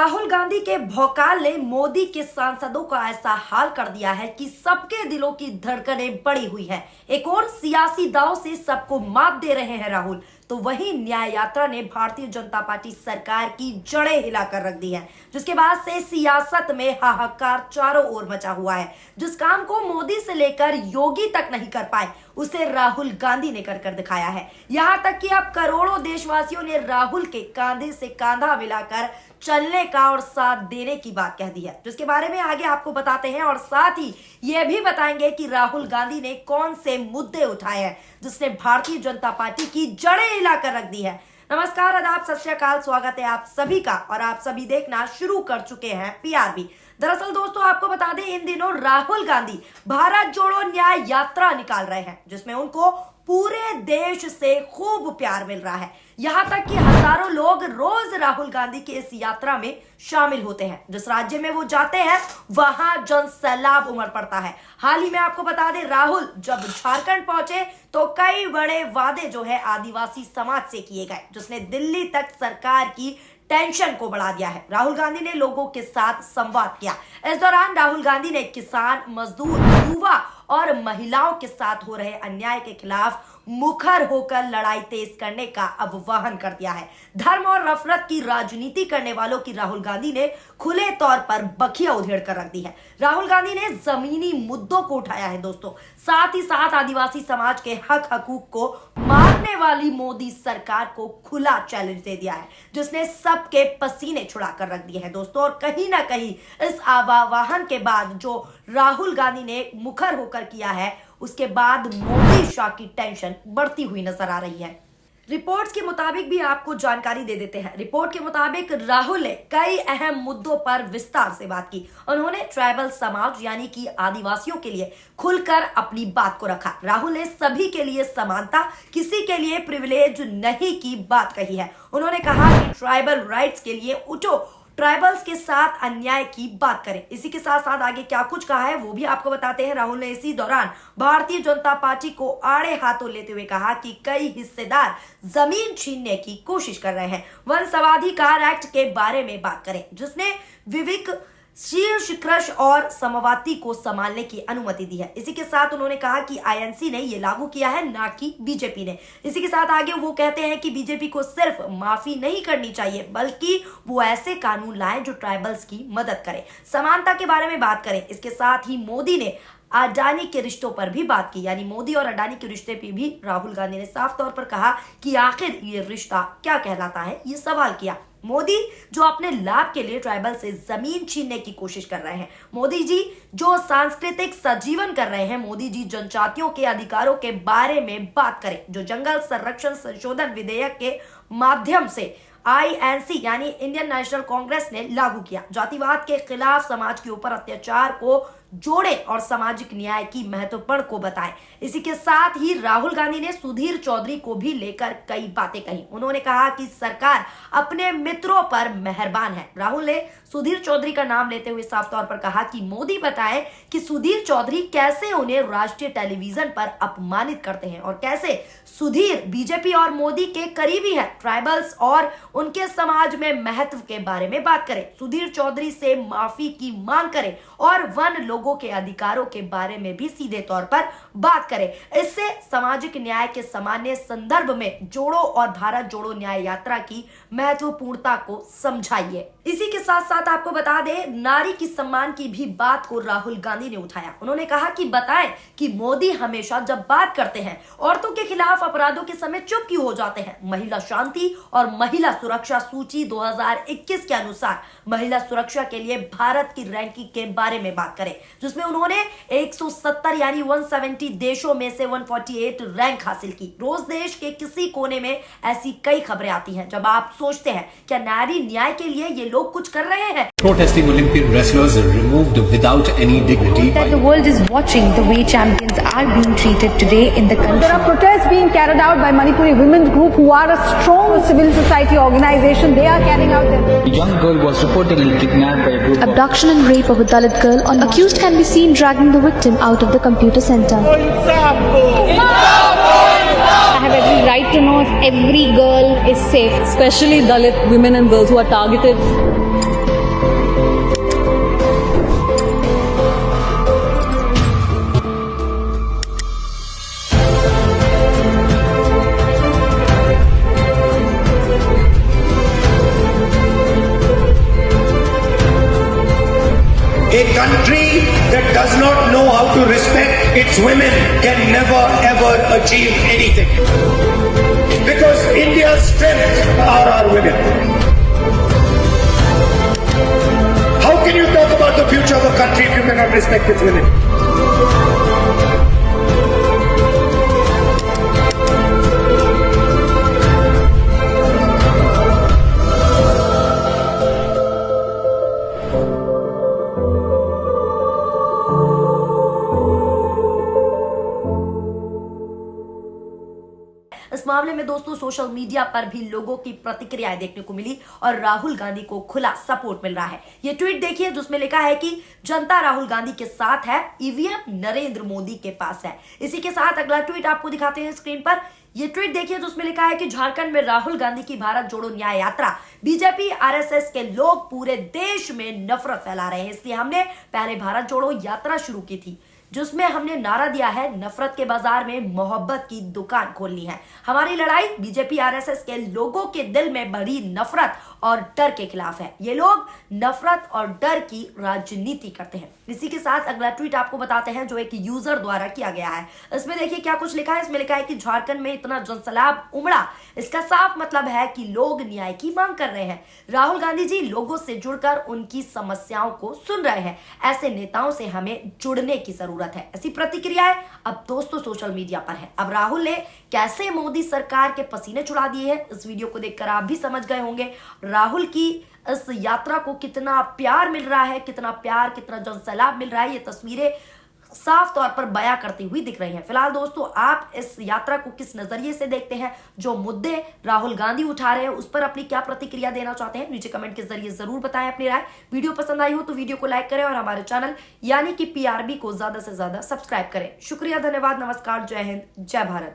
राहुल गांधी के भौकाल ने मोदी के सांसदों का ऐसा हाल कर दिया है कि सबके दिलों की धड़कनें बढ़ी हुई है। एक और सियासी दांव से सबको मात दे रहे हैं राहुल, तो वही न्याय यात्रा ने भारतीय जनता पार्टी सरकार की जड़ें हिलाकर रख दी है, जिसके बाद से सियासत में हाहाकार चारों ओर मचा हुआ है। जिस काम को मोदी से लेकर योगी तक नहीं कर पाए, उसे राहुल गांधी ने कर दिखाया है। यहाँ तक कि अब करोड़ों देशवासियों ने राहुल के कांधे से कांधा मिलाकर चलने का और साथ देने की बात कह दी है, जिसके बारे में आगे आपको बताते हैं और साथ ही ये भी बताएंगे कि राहुल गांधी ने कौन से मुद्दे उठाए हैं जिसने भारतीय जनता पार्टी की जड़ें हिलाकर रख दी है। नमस्कार, आदाब, सत श्री अकाल, स्वागत है आप सभी का और आप सभी देखना शुरू कर चुके हैं पीआरबी। दरअसल दोस्तों, आपको बता दें, इन दिनों राहुल गांधी भारत जोड़ो न्याय यात्रा निकाल रहे हैं, जिसमें उनको पूरे देश से खूब प्यार मिल रहा है। यहाँ तक कि हजारों लोग रोज राहुल गांधी की इस यात्रा में शामिल होते हैं। जिस राज्य में वो जाते हैं वहां जन सैलाब उमड़ पड़ता है। हाल ही में आपको बता दें, राहुल जब झारखंड पहुंचे तो कई बड़े वादे जो है आदिवासी समाज से किए गए, जिसने दिल्ली तक सरकार की टेंशन को बढ़ा दिया है। राहुल गांधी ने लोगों के साथ संवाद किया। इस दौरान राहुल गांधी ने किसान, मजदूर, युवा और महिलाओं के साथ हो रहे अन्याय के खिलाफ मुखर होकर लड़ाई तेज करने का आह्वान कर दिया है। धर्म और नफरत की राजनीति करने वालों की राहुल गांधी ने खुले तौर पर बखिया उधेड़ कर रख दी है। राहुल गांधी ने जमीनी मुद्दों को उठाया है दोस्तों, साथ ही साथ आदिवासी समाज के हक हकूक को मारने वाली मोदी सरकार को खुला चैलेंज दे दिया है, जिसने सबके पसीने छुड़ा कर रख दिए हैं दोस्तों। और कहीं ना कहीं इस आह्वान के बाद जो राहुल गांधी ने मुखर होकर किया है, उसके बाद मोदी शाह की टेंशन बढ़ती हुई नजर आ रही है। रिपोर्ट्स के मुताबिक भी आपको जानकारी दे देते हैं। रिपोर्ट के मुताबिक राहुल ने कई अहम मुद्दों पर विस्तार से बात की। उन्होंने ट्राइबल समाज यानी कि आदिवासियों के लिए खुलकर अपनी बात को रखा। राहुल ने सभी के लिए समानता, किसी के लिए प्रिविलेज नहीं की बात कही है। उन्होंने कहा कि ट्राइबल राइट्स के लिए उठो, ट्राइबल्स के साथ अन्याय की बात करें। इसी के साथ साथ आगे क्या कुछ कहा है वो भी आपको बताते हैं। राहुल ने इसी दौरान भारतीय जनता पार्टी को आड़े हाथों लेते हुए कहा कि कई हिस्सेदार जमीन छीनने की कोशिश कर रहे हैं। वन समाधिकार एक्ट के बारे में बात करें, जिसने विवेक शीर्ष कृष और समवाती को संभालने की अनुमति दी है। इसी के साथ उन्होंने कहा कि आईएनसी ने ये लागू किया है, ना कि बीजेपी ने। इसी के साथ आगे वो कहते हैं कि बीजेपी को सिर्फ माफी नहीं करनी चाहिए, बल्कि वो ऐसे कानून लाए जो ट्राइबल्स की मदद करें, समानता के बारे में बात करें। इसके साथ ही मोदी ने अडानी के रिश्तों पर भी बात की, यानी मोदी और अडानी के रिश्ते पे भी राहुल गांधी ने साफ तौर पर कहा कि आखिर ये रिश्ता क्या कहलाता है, ये सवाल किया। मोदी जो अपने लाभ के लिए ट्राइबल से जमीन छीनने की कोशिश कर रहे हैं, मोदी जी जो सांस्कृतिक सजीवन कर रहे हैं, मोदी जी जनजातियों के अधिकारों के बारे में बात करें, जो जंगल संरक्षण संशोधन विधेयक के माध्यम से आईएनसी यानी इंडियन नेशनल कांग्रेस ने लागू किया, जातिवाद के खिलाफ समाज के ऊपर अत्याचार को जोड़े और सामाजिक न्याय की महत्वपूर्ण को बताएं। इसी के साथ ही राहुल गांधी ने सुधीर चौधरी को भी लेकर कई बातें कही। उन्होंने कहा कि सरकार अपने मित्रों पर मेहरबान है। राहुल ने सुधीर चौधरी का नाम लेते हुए साफ तौर पर कहा कि मोदी बताए कि सुधीर चौधरी कैसे उन्हें राष्ट्रीय टेलीविजन पर अपमानित करते हैं और कैसे सुधीर बीजेपी और मोदी के करीबी है। ट्राइबल्स और उनके समाज में महत्व के बारे में बात करें, सुधीर चौधरी से माफी की मांग करें और वन लोगों के अधिकारों के बारे में भी सीधे तौर पर बात करें। इससे सामाजिक न्याय के सामान्य संदर्भ में जोड़ो और भारत जोड़ो न्याय यात्रा की महत्वपूर्णता को समझाइए। इसी के साथ साथ आपको बता दें, नारी की सम्मान की भी बात को राहुल गांधी ने उठाया। उन्होंने कहा कि बताएं कि मोदी हमेशा जब बात करते हैं औरतों के खिलाफ अपराधों के समय चुप क्यों हो जाते हैं। महिला शांति और महिला सुरक्षा सूची 2021 के अनुसार महिला सुरक्षा के लिए भारत की रैंकिंग के बारे में बात करें, जिसमें उन्होंने 170 यानी 170 देशों में से 148 रैंक हासिल की। रोज देश के किसी कोने में ऐसी कई खबरें आती हैं जब आप सोचते हैं क्या नारी न्याय के लिए ये लोग कुछ कर रहे हैं। Protesting Olympic wrestlers are removed without any dignity. That the world is watching the way champions are being treated today in the country. There are protests being carried out by Manipuri women's group, who are a strong civil society organization. They are carrying out their... A young girl was reportedly kidnapped by a group. Abduction and rape of a Dalit girl. Accused can be seen dragging the victim out of the computer center. I have every right to know if every girl is safe. Especially Dalit women and girls who are targeted. A country that does not know how to respect its women can never ever achieve anything. Because India's strength are our women. How can you talk about the future of a country if you cannot respect its women? इस मामले में दोस्तों social media पर भी लोगों की प्रतिक्रियाएं देखने को मिली और राहुल गांधी को खुला सपोर्ट मिल रहा है। ये ट्वीट देखिए जिसमें लिखा है कि जनता राहुल गांधी के साथ है, ईवीएम नरेंद्र मोदी के पास है। इसी के साथ अगला ट्वीट आपको दिखाते हैं स्क्रीन पर। ये ट्वीट देखिए जिसमें लिखा है कि झारखंड में राहुल गांधी की भारत जोड़ो न्याय यात्रा, बीजेपी आरएसएस के लोग पूरे देश में नफरत फैला रहे हैं, इसलिए हमने पहले भारत जोड़ो यात्रा शुरू की थी जिसमें हमने नारा दिया है नफरत के बाजार में मोहब्बत की दुकान खोलनी है। हमारी लड़ाई बीजेपी आरएसएस के लोगों के दिल में बढ़ी नफरत और डर के खिलाफ है। ये लोग नफरत और डर की राजनीति करते हैं। इसी के साथ अगला ट्वीट आपको बताते हैं जो एक यूजर द्वारा किया गया है। इसमें देखिए क्या कुछ लिखा है। इसमें लिखा है कि झारखंड में इतना जनसैलाब उमड़ा, इसका साफ मतलब है कि लोग न्याय की मांग कर रहे हैं। राहुल गांधी जी लोगों से जुड़कर उनकी समस्याओं को सुन रहे हैं। ऐसे नेताओं से हमें जुड़ने की जरूरत है। ऐसी प्रतिक्रियाएं अब दोस्तों सोशल मीडिया पर है। अब राहुल ने कैसे मोदी सरकार के पसीने छुड़ा दिए हैं, इस वीडियो को देखकर आप भी समझ गए होंगे। राहुल की इस यात्रा को कितना प्यार मिल रहा है, कितना प्यार, कितना जनसैलाब मिल रहा है, ये तस्वीरें साफ तौर पर बयां करती हुई दिख रही हैं। फिलहाल दोस्तों आप इस यात्रा को किस नजरिए से देखते हैं, जो मुद्दे राहुल गांधी उठा रहे हैं उस पर अपनी क्या प्रतिक्रिया देना चाहते हैं, नीचे कमेंट के जरिए जरूर बताएं अपनी राय। वीडियो पसंद आई हो तो वीडियो को लाइक करें और हमारे चैनल यानी कि PRB को ज्यादा से ज्यादा सब्सक्राइब करें। शुक्रिया, धन्यवाद, नमस्कार, जय हिंद, जय भारत।